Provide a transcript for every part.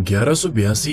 1182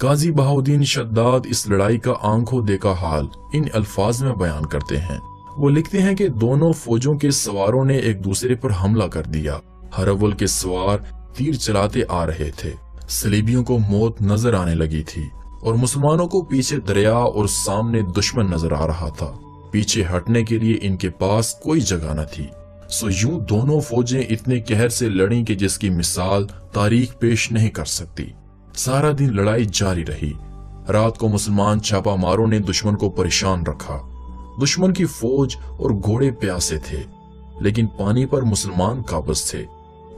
قاضی بہاؤدین شداد اس لڑائی کا آنکھوں دیکھا حال ان الفاظ میں بیان کرتے ہیں۔ وہ لکھتے ہیں کہ دونوں فوجوں کے سواروں نے ایک دوسرے پر حملہ کر دیا۔ ہرول کے سوار تیر چلاتے آ رہے تھے، صلیبیوں کو موت نظر آنے لگی تھی اور مسلمانوں کو پیچھے دریا اور سامنے دشمن نظر آ رہا تھا۔ پیچھے ہٹنے کے لیے ان کے پاس کوئی جگہ نہ تھی، سو یوں دونوں فوجیں اتنے قہر سے لڑیں کہ جس کی مثال تاریخ پیش نہیں کر سکتی۔ سارا دن لڑائی جاری رہی۔ رات کو مسلمان چھاپا ماروں نے دشمن کو پریشان رکھا۔ دشمن کی فوج اور گھوڑے پیاسے تھے، لیکن پانی پر مسلمان قابض تھے۔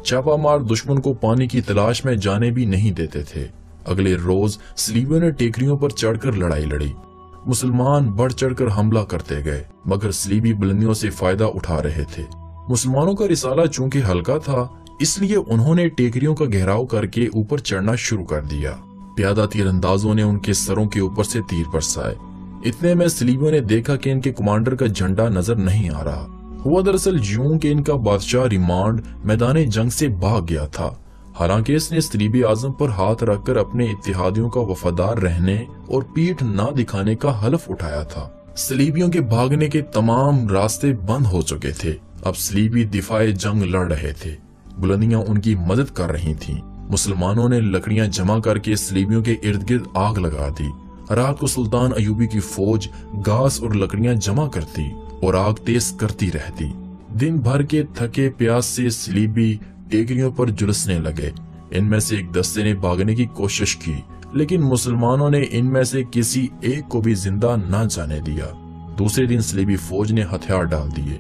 چھاپا مار دشمن کو پانی کی تلاش میں جانے بھی نہیں دیتے تھے۔ اگلے روز صلیبیوں نے ٹیکریوں پر چڑھ کر لڑائی لڑی۔ مسلمان بڑھ چڑھ کر حملہ کرتے گئے، مگر صلیبی بلندیوں سے فائدہ اٹھا رہے تھے۔ مسلمانوں کا رسالہ چونکہ ہلکا تھا، اس لیے انہوں نے ٹیکریوں کا گھیراؤ کر کے اوپر چڑھنا شروع کر دیا۔ پیادہ تیر اندازوں نے ان کے سروں کے اوپر سے تیر برسائے۔ اتنے میں صلیبیوں نے دیکھا کہ ان کے کمانڈر کا جھنڈا نظر نہیں آ رہا۔ ہوا دراصل یوں کہ ان کا بادشاہ ریمانڈ میدان جنگ سے بھاگ گیا تھا، حالانکہ اس نے صلیبی اعظم پر ہاتھ رکھ کر اپنے اتحادیوں کا وفادار رہنے اور پیٹھ نہ دکھانے کا حلف اٹھایا تھا۔ صلیبیوں کے بھاگنے کے تمام راستے بند ہو چکے تھے۔ اب صلیبی دفاع جنگ لڑ رہے تھے، بلندیاں ان کی مدد کر رہی تھیں۔ مسلمانوں نے لکڑیاں جمع کر کے صلیبیوں کے ارد گرد آگ لگا دی۔ رات کو سلطان ایوبی کی فوج گھاس اور لکڑیاں جمع کرتی اور آگ تیز کرتی رہتی۔ دن بھر کے تھکے پیاس سے صلیبی ٹیکریوں پر جلسنے لگے۔ ان میں سے ایک دستے نے بھاگنے کی کوشش کی، لیکن مسلمانوں نے ان میں سے کسی ایک کو بھی زندہ نہ جانے دیا۔ دوسرے دن صلیبی فوج نے ہتھیار ڈال دیے۔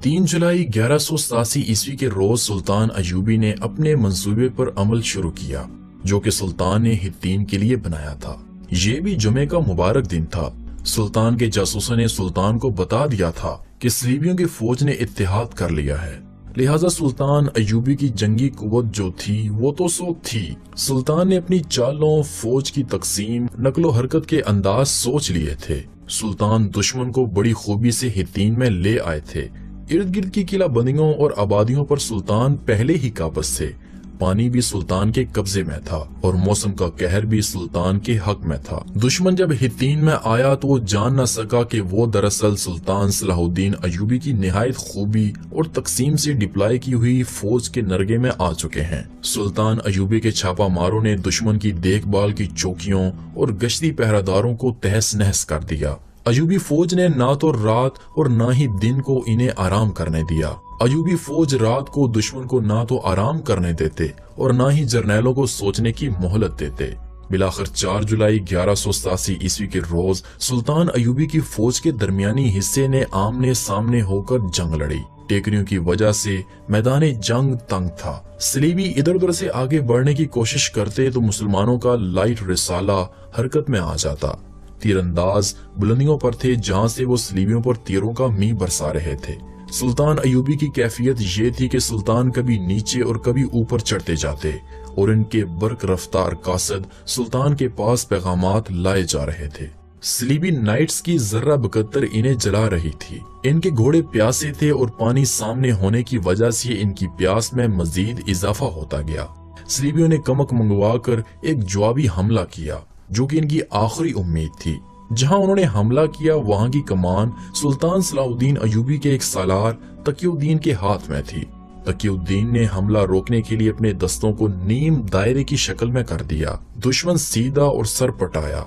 3 جولائی 1187 عیسوی کے روز سلطان ایوبی نے اپنے منصوبے پر عمل شروع کیا، جو کہ سلطان نے ہتین کے لیے بنایا تھا۔ یہ بھی جمعے کا مبارک دن تھا۔ سلطان کے جاسوسوں نے سلطان کو بتا دیا تھا کہ صلیبیوں کی فوج نے اتحاد کر لیا ہے، لہٰذا سلطان ایوبی کی جنگی قوت جو تھی وہ تو سو تھی۔ سلطان نے اپنی چالوں، فوج کی تقسیم، نقل و حرکت کے انداز سوچ لیے تھے۔ سلطان دشمن کو بڑی خوبی سے ہتین میں لے آئے تھے۔ ارد گرد کی قلعہ بندیوں اور آبادیوں پر سلطان پہلے ہی قابض تھے۔ پانی بھی سلطان کے قبضے میں تھا اور موسم کا قہر بھی سلطان کے حق میں تھا۔ دشمن جب ہتین میں آیا تو وہ جان نہ سکا کہ وہ دراصل سلطان صلاح الدین ایوبی کی نہایت خوبی اور تقسیم سے ڈپلائی کی ہوئی فوج کے نرگے میں آ چکے ہیں۔ سلطان ایوبی کے چھاپا ماروں نے دشمن کی دیکھ بھال کی چوکیوں اور گشتی پہراداروں کو تہس نہس کر دیا۔ ایوبی فوج نے نہ تو رات اور نہ ہی دن کو انہیں آرام کرنے دیا۔ ایوبی فوج رات کو دشمن کو نہ تو آرام کرنے دیتے اور نہ ہی جرنیلوں کو سوچنے کی مہلت دیتے۔ بلاخر 4 جولائی 1187 عیسوی کے روز سلطان ایوبی کی فوج کے درمیانی حصے نے آمنے سامنے ہو کر جنگ لڑی۔ ٹیکریوں کی وجہ سے میدان جنگ تنگ تھا۔ صلیبی ادھر ادھر سے آگے بڑھنے کی کوشش کرتے تو مسلمانوں کا لائٹ رسالہ حرکت میں آ جاتا۔ تیر انداز بلندیوں پر تھے جہاں سے وہ صلیبیوں پر تیروں کا می برسا رہے تھے۔ سلطان ایوبی کی کیفیت یہ تھی کہ سلطان کبھی نیچے اور کبھی اوپر چڑھتے جاتے اور ان کے برق رفتار قاصد سلطان کے پاس پیغامات لائے جا رہے تھے۔ صلیبی نائٹس کی ذرہ بکتر انہیں جلا رہی تھی۔ ان کے گھوڑے پیاسے تھے اور پانی سامنے ہونے کی وجہ سے ان کی پیاس میں مزید اضافہ ہوتا گیا۔ صلیبیوں نے کمک منگوا کر ایک جوابی حملہ کیا، جو کہ ان کی آخری امید تھی۔ جہاں انہوں نے حملہ کیا وہاں کی کمان سلطان صلاح الدین ایوبی کے ایک سالار تقی الدین کے ہاتھ میں تھی۔ تقی الدین نے حملہ روکنے کے لیے اپنے دستوں کو نیم دائرے کی شکل میں کر دیا۔ دشمن سیدھا اور سر پٹایا۔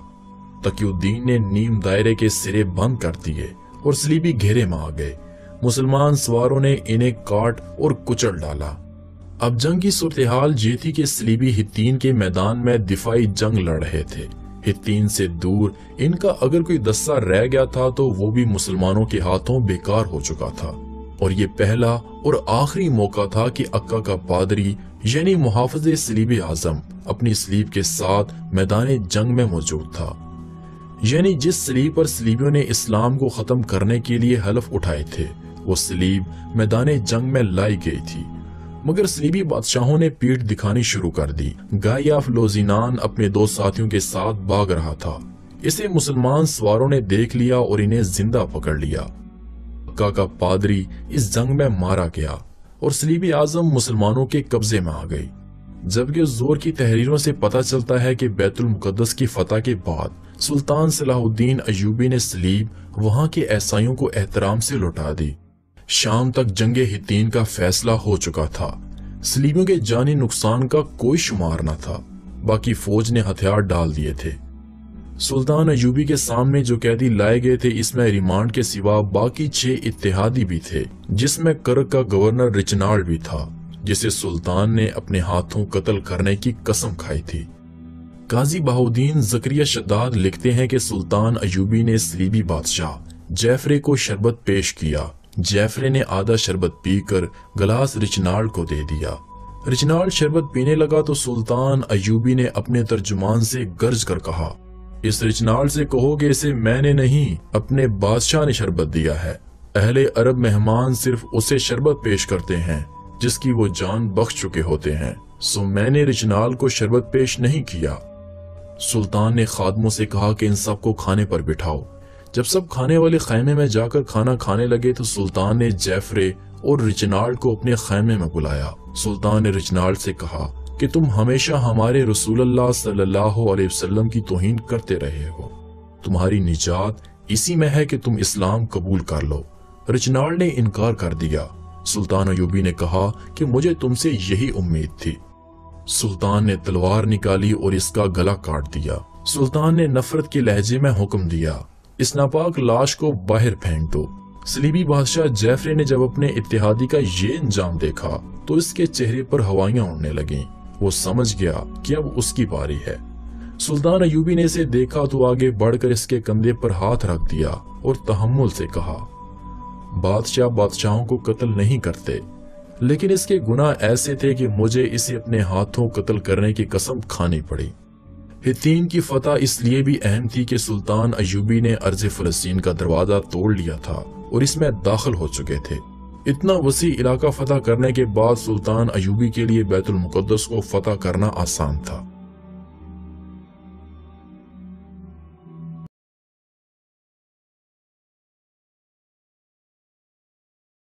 تقی الدین نے نیم دائرے کے سرے بند کر دیے اور صلیبی گھیرے میں آ گئے۔ مسلمان سواروں نے انہیں کاٹ اور کچل ڈالا۔ اب جنگ کی صورتحال یہ تھی کہ صلیبی ہتین کے میدان میں دفاعی جنگ لڑ رہے تھے۔ ہتین سے دور ان کا اگر کوئی دستہ رہ گیا تھا تو وہ بھی مسلمانوں کے ہاتھوں بیکار ہو چکا تھا، اور یہ پہلا اور آخری موقع تھا کہ عکا کا پادری یعنی محافظ صلیب اعظم اپنی صلیب کے ساتھ میدان جنگ میں موجود تھا۔ یعنی جس صلیب پر صلیبیوں نے اسلام کو ختم کرنے کے لیے حلف اٹھائے تھے وہ صلیب میدان جنگ میں لائی گئی تھی، مگر صلیبی بادشاہوں نے پیٹھ دکھانی شروع کر دی۔ گائی آف لوزینان اپنے 2 ساتھیوں کے ساتھ بھاگ رہا تھا۔ اسے مسلمان سواروں نے دیکھ لیا اور انہیں زندہ پکڑ لیا۔ عکا کا پادری اس جنگ میں مارا گیا اور صلیب اعظم مسلمانوں کے قبضے میں آ گئی۔ جبکہ زور کی تحریروں سے پتہ چلتا ہے کہ بیت المقدس کی فتح کے بعد سلطان صلاح الدین ایوبی نے صلیب وہاں کے عیسائیوں کو احترام سے لوٹا دی۔ شام تک جنگ حطین کا فیصلہ ہو چکا تھا۔ صلیبیوں کے جانی نقصان کا کوئی شمار نہ تھا، باقی فوج نے ہتھیار ڈال دیے تھے۔ سلطان ایوبی کے سامنے جو قیدی لائے گئے تھے، اس میں ریمانڈ کے سوا باقی 6 اتحادی بھی تھے، جس میں کرک کا گورنر رچنالڈ بھی تھا، جسے سلطان نے اپنے ہاتھوں قتل کرنے کی قسم کھائی تھی۔ قاضی بہاؤالدین زکریا شداد لکھتے ہیں کہ سلطان ایوبی نے صلیبی بادشاہ جعفرے کو شربت پیش کیا۔ جعفرے نے آدھا شربت پی کر گلاس رچنالڈ کو دے دیا۔ رچنالڈ شربت پینے لگا تو سلطان ایوبی نے اپنے ترجمان سے گرج کر کہا، اس رچنالڈ سے کہو کہ اسے میں نے نہیں، اپنے بادشاہ نے شربت دیا ہے۔ اہل عرب مہمان صرف اسے شربت پیش کرتے ہیں جس کی وہ جان بخش چکے ہوتے ہیں، سو میں نے رچنالڈ کو شربت پیش نہیں کیا۔ سلطان نے خادموں سے کہا کہ ان سب کو کھانے پر بٹھاؤ۔ جب سب کھانے والے خیمے میں جا کر کھانا کھانے لگے تو سلطان نے جعفرے اور رچنالڈ کو اپنے خیمے میں بلایا۔ سلطان نے رچنالڈ سے کہا کہ تم ہمیشہ ہمارے رسول اللہ صلی اللہ علیہ وسلم کی توہین کرتے رہے ہو، تمہاری نجات اسی میں ہے کہ تم اسلام قبول کر لو۔ رچنالڈ نے انکار کر دیا۔ سلطان ایوبی نے کہا کہ مجھے تم سے یہی امید تھی۔ سلطان نے تلوار نکالی اور اس کا گلا کاٹ دیا۔ سلطان نے نفرت کے لہجے میں حکم دیا، اس ناپاک لاش کو باہر پھینک دو۔ صلیبی بادشاہ جعفرے نے جب اپنے اتحادی کا یہ انجام دیکھا تو اس کے چہرے پر ہوائیاں اڑنے لگیں۔ وہ سمجھ گیا کہ اب اس کی باری ہے۔ سلطان ایوبی نے اسے دیکھا تو آگے بڑھ کر اس کے کندھے پر ہاتھ رکھ دیا اور تحمل سے کہا، بادشاہ بادشاہوں کو قتل نہیں کرتے، لیکن اس کے گناہ ایسے تھے کہ مجھے اسے اپنے ہاتھوں قتل کرنے کی قسم کھانی پڑی۔ حطین کی فتح اس لیے بھی اہم تھی کہ سلطان ایوبی نے ارض فلسطین کا دروازہ توڑ لیا تھا اور اس میں داخل ہو چکے تھے۔ اتنا وسیع علاقہ فتح کرنے کے بعد سلطان ایوبی کے لیے بیت المقدس کو فتح کرنا آسان تھا۔